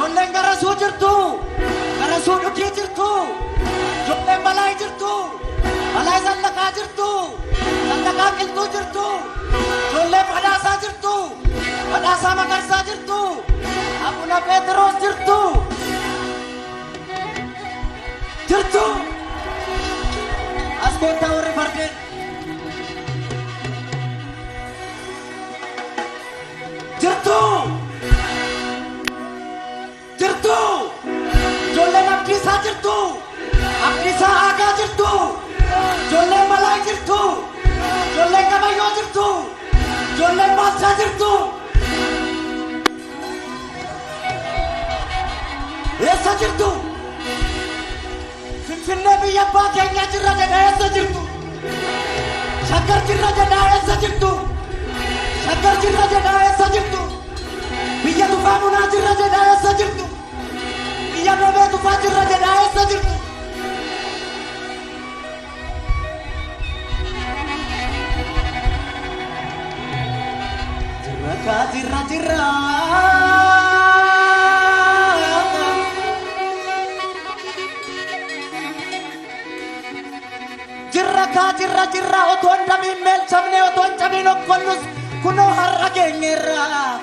Ijoolleen garasuu jirtu. Garasuu dhugee jirtu. Ijoolleen balaa jirtu. Balaa zallaqaa jirtu. Zallaqaa qilxuu jirtu. Ijoolleen badhaasaa jirtu. Badhaasaa magarsaa jirtu. Abuna Pheexroos jirtu. Jirtu. As koottaa warri fardeen. Jirtu. Jirtu. Ijoolleen Abdiisaa jirtu. Abdiisaa Aagaa jirtu. Ijoolleen Balaa jirtu. Ijoolleen Gabayyoo jirtu. Ijoolleen Baalchaa jirtu. Eessa jirtu? Finfinnee biyya abbaa keenyaa jirra jedha eessa jirtu? Shaggar jirra jedha eessa jirtu? Shaggar jirra jedha eessa jirtu? Biyya Tufaa Munaa jirra jedha eessa jirtu? Biyya Noobee Tufaa jirra jedha eessa jirtu? Jirra jirra. Jirra otoon damiin meelchamne otoon cabiin okkonnus kunoo har'a geenyeerra.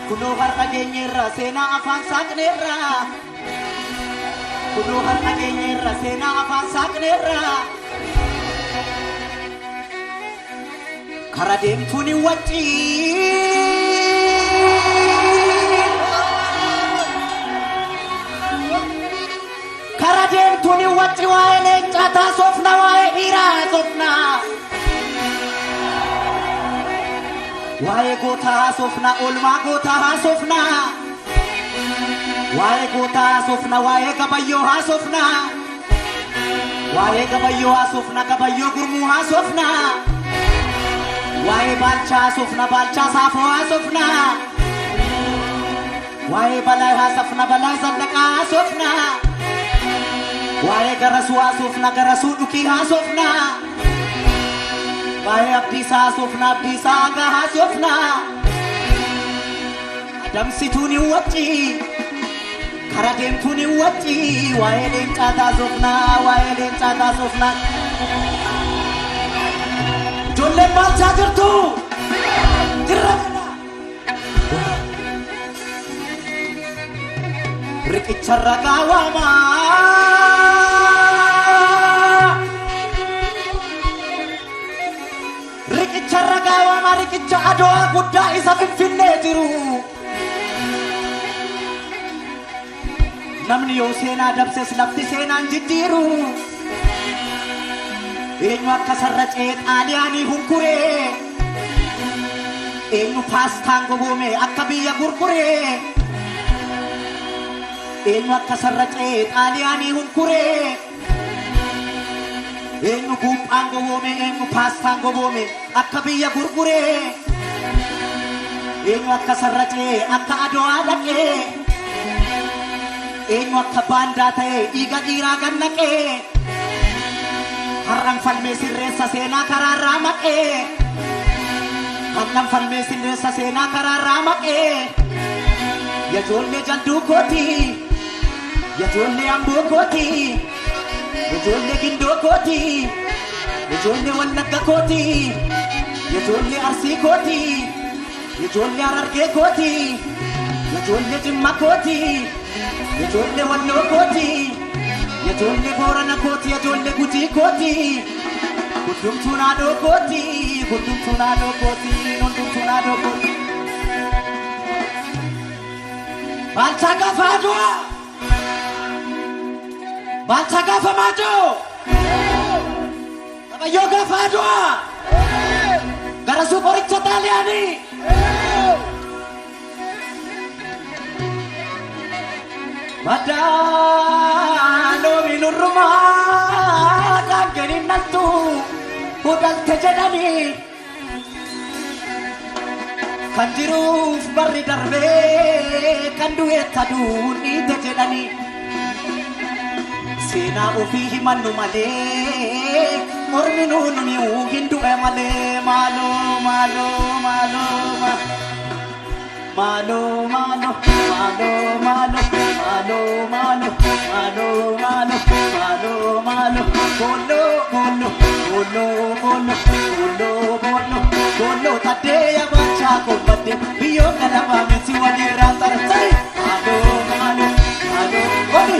Kunoo har'a geenyeerra seenaa afaan saaqneerra. Kunoo har'a geenyeerra seenaa afaan saaqneerra. Kara deemtuun hin waccii. Kara deemtuun hin waccii waa'ee leencaa taasofna waa'ee dhiiraa haasofna. Waa'ee gootaa haasofna oolmaa gootaa haasofna. Waa'ee gootaa haasofna waa'ee gabayyoo haasofna. Waa'ee gabayyoo haasofna gabayyoo gurmuu haasofna. Waa'ee Baalchaa haasofna Baalchaa saafoo haasofna. Waa'ee Balaa haasofna Balaa zallaqaa haasofna. Waa'ee garasuu haasofna garasuu dhukii haasofna. Waa'ee Abdiisaa haasofna Abdiisaa Aagaa haasofna. Adamsituun hin waccii. Kara deemtuun hin waccii. Waa'ee leencaa haasofna waa'ee leencaa haasofna. Ijoolleen Baalchaa jirtu. Jirra jedha. Riqicha ragaa waamaa. Riqicha ragaa waamaa riqicha Adowaa guddaa isa Finfinnee jiru. Namni yoo seenaa dabses lafti seenaan jijjiiru. Eenyu akka sarracee xaaliyaanii hunkuree. Eenyu paastaan gogoome akka biyya gurguree. Eenyu akka sarracee xaaliyaanii hunkuree. Eenyu guuphaan gogoome eenyu paastaan gogoome akka biyya gurguree. Eenyu akka sarracee akka Adowaa dhaqee. Eenyu akka baandaa ta'ee dhiiga dhiiraa gannaqee. Har'an falmee sirreessa seenaa karaarraa maqee. Har'an falmee sirreessa seenaa karaarraa maqee. Yajoollee jalduu kooti. Yajoollee amboo kooti. Yajoollee gindoo kooti. Yajoollee wallagga kooti. Yajoollee arsii kooti. Yajoollee harargee kooti. Yajoollee jimma kooti. Yajoollee walloo kooti. Yajoollee boorana kooti yajoollee gujii kooti. Hundumtuu naadoo kooti. Hundumtuu naadoo kooti. Hundumtuu naadoo kooti. Baalchaa gaafa Adowaa. Baalchaa gaafa Maajoo. Gabayyoo gaafa Adowaa. Garasuu qoricha xaaliyaanii. Madaanoomi nurrumaa dhaanganii naltu hudalte jedhanii. Kan jiruuf barri darbee kan du'eetta aduun dhiite jedhanii. Seenaa ofii himannu malee mormi nuun hin du'e malee maaloo maaloo maaloo. Malo, malo, malo, malo, malo, malo, malo, malo, malo, malo, bolo, bolo, bolo, bolo, bolo, bolo, bolo, tadeya bacha ko bade, biyo kalama mesi wadi ratar say, malo, malo, malo, wadi,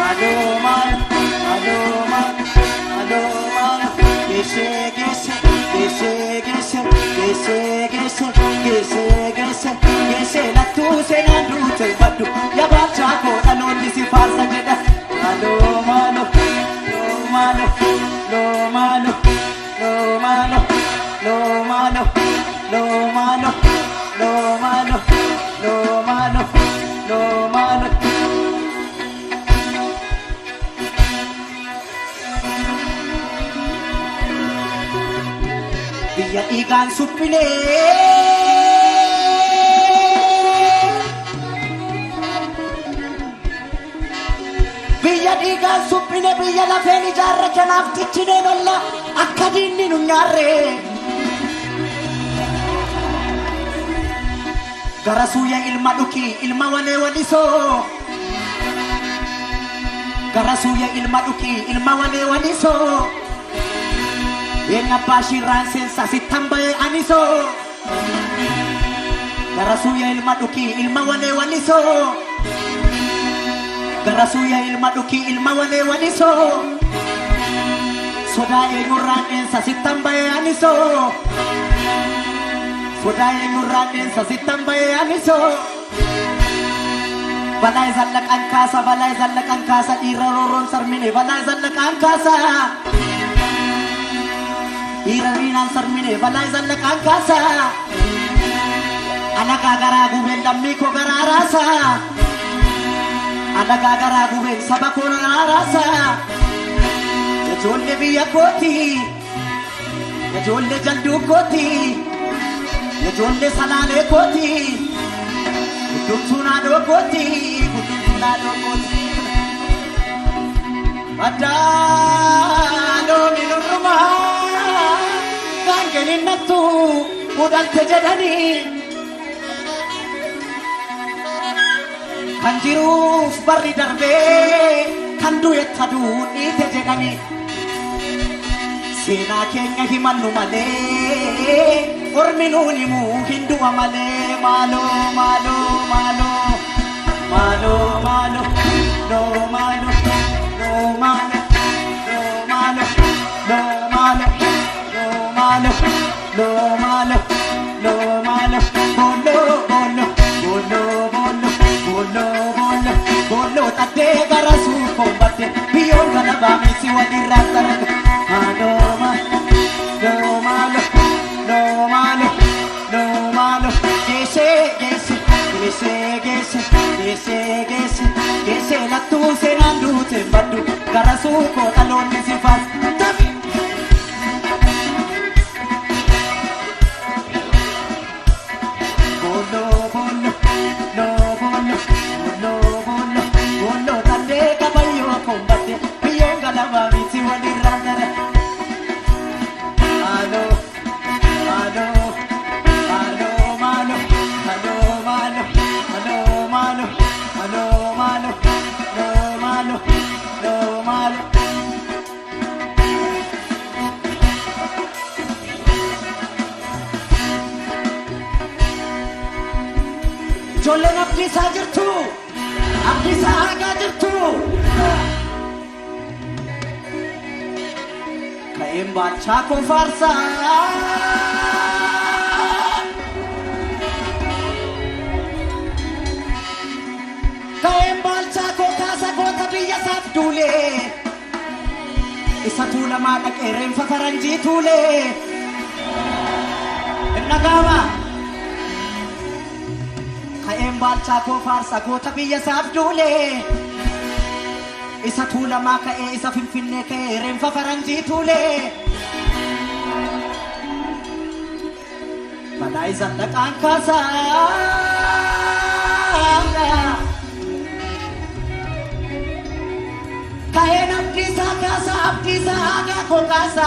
malo, malo, malo, malo, malo, malo, gese, gese, gese, gese, gese, gese, gese, gese, gese, la tu se na dute badu, ya bacha ko aloni si farsa jeda, malo, malo, malo, lo malo, lo malo, lo malo, lo malo, lo malo, lo malo, lo malo. Biya ikan supine, biya ikan supine, biya la feni jarre kenaf tichine nolla akkadinni nunyarre. Garasuya ilma duki, ilma wane waniso. Garasuya ilma duki, ilma wane waniso. Yenga pashiran sensasi tambaye aniso. Garasuya ilma duki, ilma wane waniso. Garasuya ilma duki, ilma wane waniso. Sodaye nyuran sensasi tambaye aniso. Sodaye nyuran sensasi tambaye aniso. Balay zallak angkasa, balay zallak angkasa, iraroron sarmine, balay zallak angkasa. Irarinan sarmine, balay zallak angkasa. Anak agara guben dammi ko gararasa. Anak agara guben sabako gararasa. Yajolle biya koti, yajolle jaldu koti, yajolle salale koti. Kudum sunado koti, kudum sunado koti. Adano minurma, kangenin natu udal tejadani. Kanjiru barri darbe, kandu etadu ni tejadani. Sena kenya himannu male, orminu nimu hindu amale. Malo, malo, malo, malo, malo, no malo, no malo, no malo, no malo, no malo, no malo, no malo, bolo, bolo, bolo, bolo, bolo, bolo, bolo, tate garasu kombate, biyo galaba misi wadi ratar. Malo, malo, no malo, no malo, no malo. Gese, gese, gese, gese, gese, gese, gese, la tu se nandu te badu, garasu ko alon si fas. Bolo, bolo, no bolo, bolo, bolo, bolo, tande kabayo kombate, biyo galaba misi wadi ratar. Alo, alo. Jolen abdi sajirtu, abdi sahaga jirtu. Kaim bacha ko farsa. Kaim bacha ko kasa ko tabiya sabdule. Isa tula matak erem fafaranji tule. Nagawa. Kaim bacha ko farsa ko tabiya sabdule. Isa tula maka isa finfinne ke erem fafaranji tule. Balay zallak angkasa. Kain abdi sa kasa, abdi sa aga ko kasa.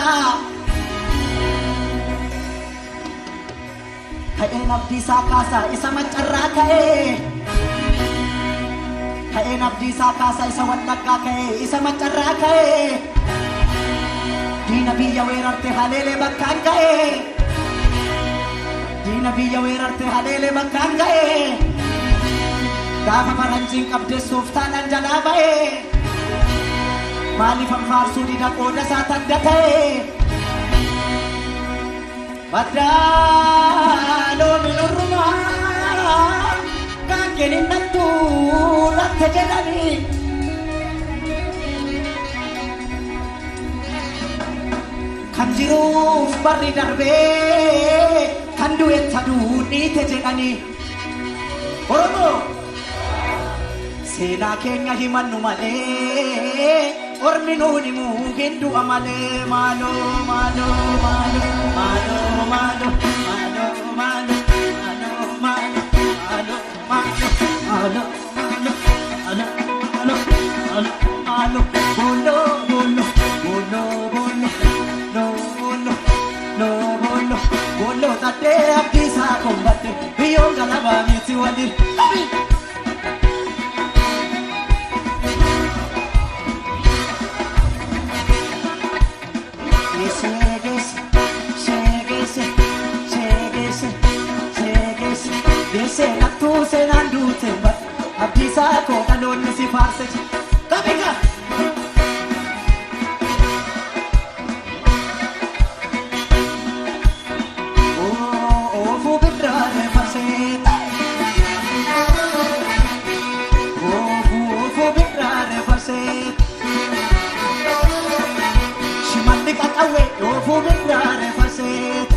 Ka'een abdiisaa kaasaa isa maccarraa ka'ee. Ka'een abdiisaa kaasaa isa wallaggaa ka'ee isa maccarraa ka'ee. Diina biyya weerarte haleelee bakkaan ga'ee. Diina biyya weerarte haleelee bakkaan ga'ee. Gaafa faranjiin qabdeessuuf taanaan jalaa ba'ee. Maaliif anfaarsuu dida qooda isaa tadda ta'ee. Baddaaloo minurrumaa kan kenninattuu latte jedhanii. Kan jiruuf barri darbee kan du'etta duudhiite jedhanii. Oromoo seenaa keenya himannu malee ormi nuun himuu hin du'a malee. Maaloo maaloo maaloo maaloo maaloo maaloo maaloo maaloo maaloo maaloo maaloo maaloo maaloo bolo bolo bolo bolo no bolo no bolo bolo taddee abdiisaa kombatte biyyoon galabaa miti waliin. Seenattuu seenaan duute abdiisaa koo dhaloonni si faarse. Kabika oofuu birraare farseet. Oofuu birraare farseet. Shimalli qaqawwee oofuu birraare farseet.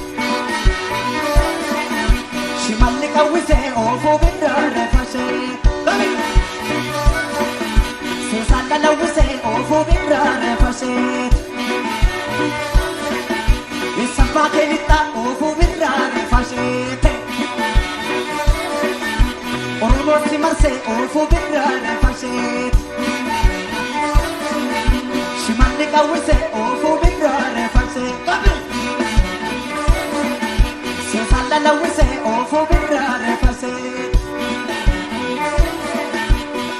Shimalli qawwisee oofuu birraare farseet. Seesaan dhalawwisee oofuu birraare farseet. Eessaffaa keelixxaa oofuu birraare farseet. Oromootti marsee oofuu birraare farseet. Shimalli qawwisee oofuu birraare farseet. Seesaan dhalawwisee oofuu birraare farseet.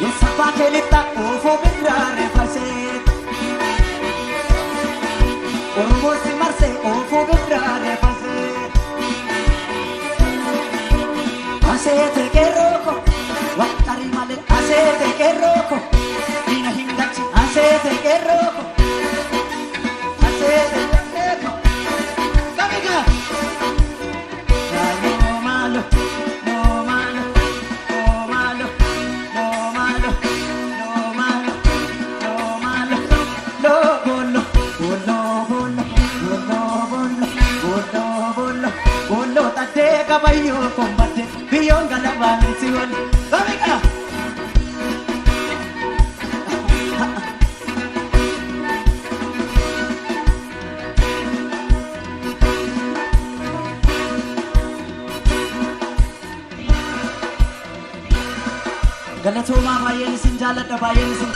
Eessaffaa keelixxaa oofuu birraare farseet. Oromootti marsee oofuu birraare farseet. Aseete qeerrooko waxxarii malee aseete qeerrooko diina hin galchi aseete qeerrooko aseete qeerrooko. Kabika no malo no malo no malo no malo no malo no malo no bolo bolo bolo bolo bolo bolo bolo bolo taddee kabayyoo kombatte biyyoon galabaa miti wali. Kabika galatoomaa baay'een isin jaalladha baay'een isin